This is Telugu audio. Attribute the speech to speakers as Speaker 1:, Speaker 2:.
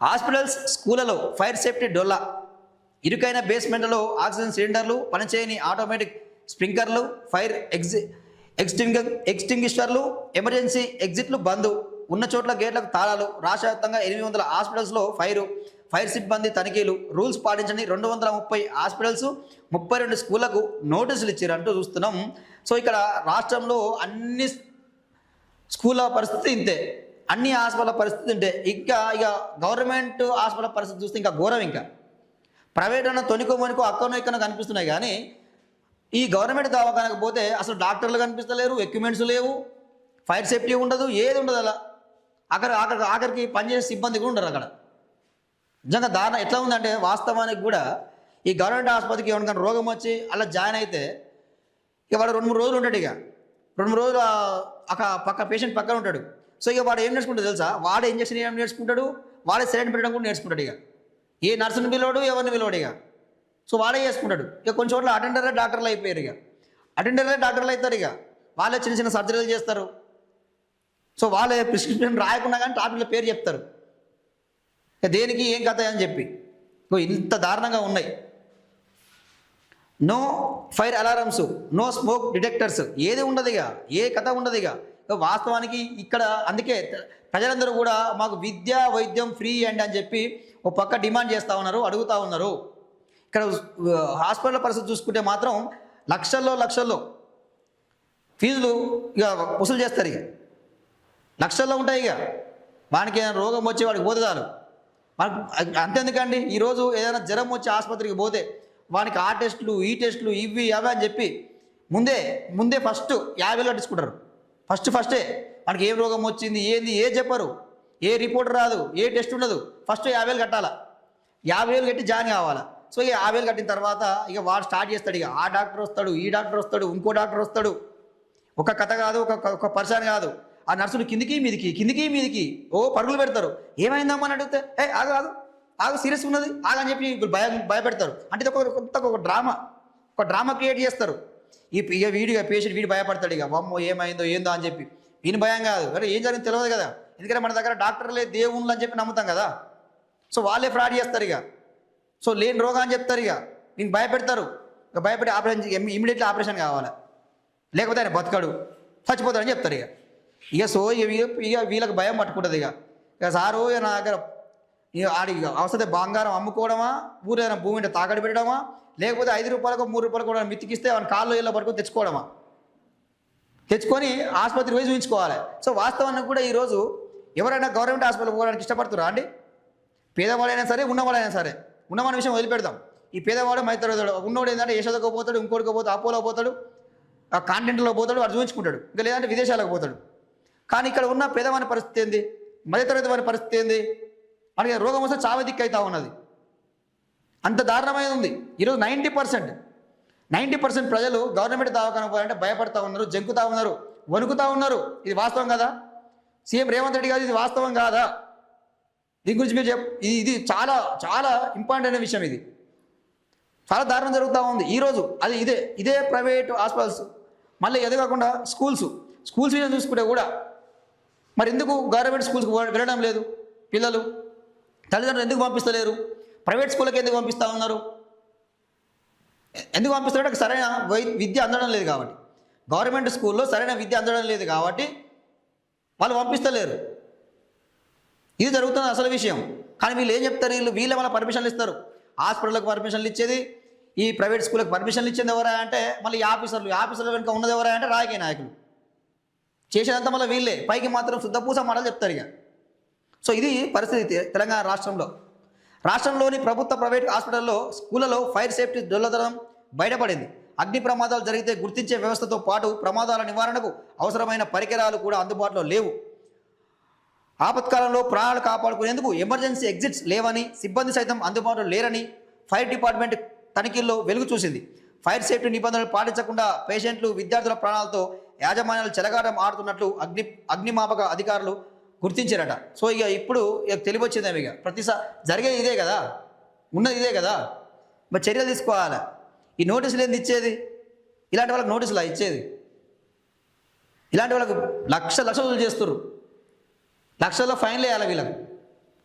Speaker 1: హాస్పిటల్స్, స్కూళ్లలో ఫైర్ సేఫ్టీ డొల్లా. ఇరుకైన బేస్మెంట్లలో ఆక్సిజన్ సిలిండర్లు, పనిచేయని ఆటోమేటిక్ స్ప్రింక్లర్లు, ఫైర్ ఎక్స్టింగ్విషర్లు, ఎమర్జెన్సీ ఎగ్జిట్లు బంద్. ఉన్న చోట్ల గేట్లకు తాళాలు. రాష్ట్ర వ్యాప్తంగా 800 హాస్పిటల్స్లో ఫైర్ సిబ్బంది తనిఖీలు. రూల్స్ పాటించని 230 హాస్పిటల్స్, 32 స్కూళ్లకు నోటీసులు ఇచ్చారంటూ చూస్తున్నాం. సో ఇక్కడ రాష్ట్రంలో అన్ని స్కూళ్ళ పరిస్థితి ఇంతే, అన్ని హాస్పిటల్ పరిస్థితి ఇంతే. ఇక గవర్నమెంట్ హాస్పిటల్ పరిస్థితి చూస్తే ఇంకా ఘోరం. ఇంకా ప్రైవేట్ అన్న తొనికో మనికో అక్కనో ఇక్కడో కనిపిస్తున్నాయి, కానీ ఈ గవర్నమెంట్ దవాఖానకు పోతే అసలు డాక్టర్లు కనిపిస్తలేరు, ఎక్విప్మెంట్స్ లేవు, ఫైర్ సేఫ్టీ ఉండదు, ఏది ఉండదు. అలా ఆఖరికి పనిచేసే సిబ్బంది కూడా ఉండరు అక్కడ. నిజంగా దారుణం ఎట్లా ఉందంటే, వాస్తవానికి కూడా ఈ గవర్నమెంట్ ఆసుపత్రికి ఎవరికైనా రోగం వచ్చి అలా జాయిన్ అయితే ఇక వాడు 2-3 రోజులు ఉంటాడు. ఇక 2-3 రోజులు పక్క పేషెంట్ పక్కన ఉంటాడు. సో ఇక వాడు ఏం నేర్చుకుంటాడు తెలుసా? వాడే ఇంజక్షన్ ఏం నేర్చుకుంటాడు, వాడే సెలైన్ పెట్టడం కూడా నేర్చుకుంటాడు. ఇక ఏ నర్సుని పిలవడు, ఎవరిని పిలవడు. ఇక సో వాడే చేసుకుంటాడు. ఇక కొన్ని చోట్ల అటెండర్లే డాక్టర్లు అయిపోయారు. ఇక అటెండర్లే డాక్టర్లు అవుతారు. ఇక వాళ్ళే చిన్న చిన్న సర్జరీలు చేస్తారు. సో వాళ్ళే ప్రిస్క్రిప్షన్ రాయకుండా కానీ టాబ్లెట్ల పేరు చెప్తారు. ఇక దేనికి ఏం కథ అని చెప్పి ఇంత దారుణంగా ఉన్నాయి. No fire alarms, no smoke detectors, ఏది ఉండదు. ఇక ఏ కథ ఉండదు. ఇక వాస్తవానికి ఇక్కడ అందుకే ప్రజలందరూ కూడా మాకు విద్య వైద్యం ఫ్రీ అండి అని చెప్పి ఒక పక్క డిమాండ్ చేస్తూ ఉన్నారు, అడుగుతూ ఉన్నారు. ఇక్కడ హాస్పిటల్ పరిస్థితి చూసుకుంటే మాత్రం లక్షల్లో ఫీజులు ఇక వసూలు చేస్తారు. ఇక లక్షల్లో ఉంటాయి. ఇక వానికి ఏదైనా రోగం వచ్చి వాడికి పోతే చాలు. మనకు అంతెందుకండి, ఈరోజు ఏదైనా జ్వరం వచ్చి ఆసుపత్రికి పోతే వానికి ఆ టెస్టులు, ఈ టెస్టులు, ఇవి అవి అని చెప్పి ముందే ఫస్ట్ 50,000 కట్టించుకుంటారు. ఫస్టే మనకి ఏం రోగం వచ్చింది ఏంది ఏ చెప్పరు, ఏ రిపోర్ట్ రాదు, ఏ టెస్ట్ ఉండదు. ఫస్ట్ 50,000 కట్టాలా. 50,000 కట్టి జాయిన్ కావాలా. సో ఇక 50,000 కట్టిన తర్వాత ఇక వాడు స్టార్ట్ చేస్తాడు. ఇక ఆ డాక్టర్ వస్తాడు, ఈ డాక్టర్ వస్తాడు, ఇంకో డాక్టర్ వస్తాడు. ఒక కథ కాదు, ఒక పర్సన్ కాదు. ఆ నర్సులు కిందికి మీదికి పరుగులు పెడతారు. ఏమైందమ్మా అని అడిగితే ఆగు సీరియస్ ఉన్నది ఆగని చెప్పి భయపెడతారు. అంటే ఇది ఒక డ్రామా క్రియేట్ చేస్తారు. పేషెంట్ వీడు భయపడతాడు. ఇక అమ్మో ఏమైందో ఏందో అని చెప్పి ఈయన భయం కాదు, అంటే ఏం జరిగింది తెలియదు కదా. ఎందుకంటే మన దగ్గర డాక్టర్లే దేవుళ్ళు అని చెప్పి నమ్ముతాం కదా. సో వాళ్ళే ఫ్రాడ్ చేస్తారు. ఇక సో లేని రోగా అని చెప్తారు. ఇక వీళ్ళు భయపెడతారు. ఇక భయపెట్టి ఆపరేషన్ ఇమీడియట్లీ ఆపరేషన్ కావాలి, లేకపోతే ఆయన బతకడు, చచ్చిపోతాడని చెప్తారు. ఇక సో ఇక వీళ్ళకి భయం పట్టుకుంటుంది. ఇక సారు నా దగ్గర ఆడి అవసరం బంగారం అమ్ముకోవడమా, ఊరేదైనా భూమి అంటే తాకడి పెట్టడమా, లేకపోతే 5 రూపాయలకు 3 రూపాయలు కూడా మితికిస్తే వాళ్ళని కాళ్ళు ఇళ్ళ పట్టుకొని తెచ్చుకొని ఆసుపత్రికి పోయి చూపించుకోవాలి. సో వాస్తవానికి కూడా ఈరోజు ఎవరైనా గవర్నమెంట్ హాస్పిటల్ పోవడానికి ఇష్టపడుతురా అండి? పేదవాడైనా సరే, ఉన్నవాడైనా సరే. ఉన్నవాడి విషయం వదిలిపెడదాం. ఈ పేదవాడు మైతడు ఉన్నవాడు ఏంటంటే యశోదకు పోతాడు, ఇంకోటికి పోతాడు, అపోలో పోతాడు, ఆ కాంటినెంట్లో పోతాడు, వాడు చూపించుకుంటాడు. ఇంకా లేదంటే విదేశాలకు పోతాడు. కానీ ఇక్కడ ఉన్న పేదవాని పరిస్థితి ఏంది, మధ్యతరగతి వారి పరిస్థితి ఏంది? మనకి రోగం వస్తే చావే దిక్కైతా ఉన్నది. అంత దారుణమైనది ఉంది. ఈరోజు 90% ప్రజలు గవర్నమెంట్ దవాఖాన పోవాలంటే భయపడతా ఉన్నారు, జంకుతా ఉన్నారు, వణుకుతా ఉన్నారు. ఇది వాస్తవం కదా? సీఎం రేవంత్ రెడ్డి గారు ఇది వాస్తవం కాదా? దీని గురించి మీరు ఇది చాలా చాలా ఇంపార్టెంట్ అయిన విషయం. ఇది చాలా దారుణం జరుగుతూ ఉంది ఈరోజు. అది ఇదే ప్రైవేట్ హాస్పిటల్స్. మళ్ళీ ఎదే కాకుండా స్కూల్స్ విషయం చూసుకుంటే కూడా మరి ఎందుకు గవర్నమెంట్ స్కూల్స్కి వెళ్ళడం లేదు పిల్లలు? తల్లిదండ్రులు ఎందుకు పంపిస్తలేరు? ప్రైవేట్ స్కూళ్ళకి ఎందుకు పంపిస్తూ ఉన్నారు? ఎందుకు పంపిస్తారంటే సరైన విద్య అందడం లేదు కాబట్టి. గవర్నమెంట్ స్కూల్లో సరైన విద్య అందడం లేదు కాబట్టి వాళ్ళు పంపిస్తలేరు. ఇది జరుగుతుంది అసలు విషయం. కానీ వీళ్ళు ఏం చెప్తారు? వీళ్ళే మన పర్మిషన్లు ఇస్తారు. హాస్పిటల్కి పర్మిషన్లు ఇచ్చేది, ఈ ప్రైవేట్ స్కూళ్ళకి పర్మిషన్లు ఇచ్చేది ఎవరా అంటే మళ్ళీ ఆఫీసర్లు వెనుక ఉన్నది ఎవరా అంటే రాజకీయ నాయకులు. చేసేదంతా మళ్ళీ వీళ్ళే, పైకి మాత్రం శుద్ధపూస మాటలు చెప్తారు. ఇక సో ఇది పరిస్థితి తెలంగాణ రాష్ట్రంలోని ప్రభుత్వ ప్రైవేట్ హాస్పిటల్లో, స్కూళ్ళలో ఫైర్ సేఫ్టీ డొల్లతనం బయటపడింది. అగ్ని ప్రమాదాలు జరిగితే గుర్తించే వ్యవస్థతో పాటు ప్రమాదాల నివారణకు అవసరమైన పరికరాలు కూడా అందుబాటులో లేవు. ఆపత్కాలంలో ప్రాణాలు కాపాడుకునేందుకు ఎమర్జెన్సీ ఎగ్జిట్స్ లేవని, సిబ్బంది సైతం అందుబాటులో లేరని ఫైర్ డిపార్ట్మెంట్ తనిఖీల్లో వెలుగు చూసింది. ఫైర్ సేఫ్టీ నిబంధనలు పాటించకుండా పేషెంట్లు, విద్యార్థుల ప్రాణాలతో యాజమాన్యాలు చెలగాటం ఆడుతున్నట్లు అగ్నిమాపక అధికారులు గుర్తించారట. సో ఇప్పుడు తెలివచ్చిందేమి. ఇక ప్రతిసారి జరిగేది ఇదే కదా, ఉన్నది ఇదే కదా. మరి చర్యలు తీసుకోవాలి. ఈ నోటీసులు ఏంది ఇచ్చేది? ఇలాంటి వాళ్ళకి నోటీసులా ఇచ్చేది? ఇలాంటి వాళ్ళకి లక్షలు చేస్తున్నారు. లక్షల్లో ఫైన్లు వేయాలి వీళ్ళకు.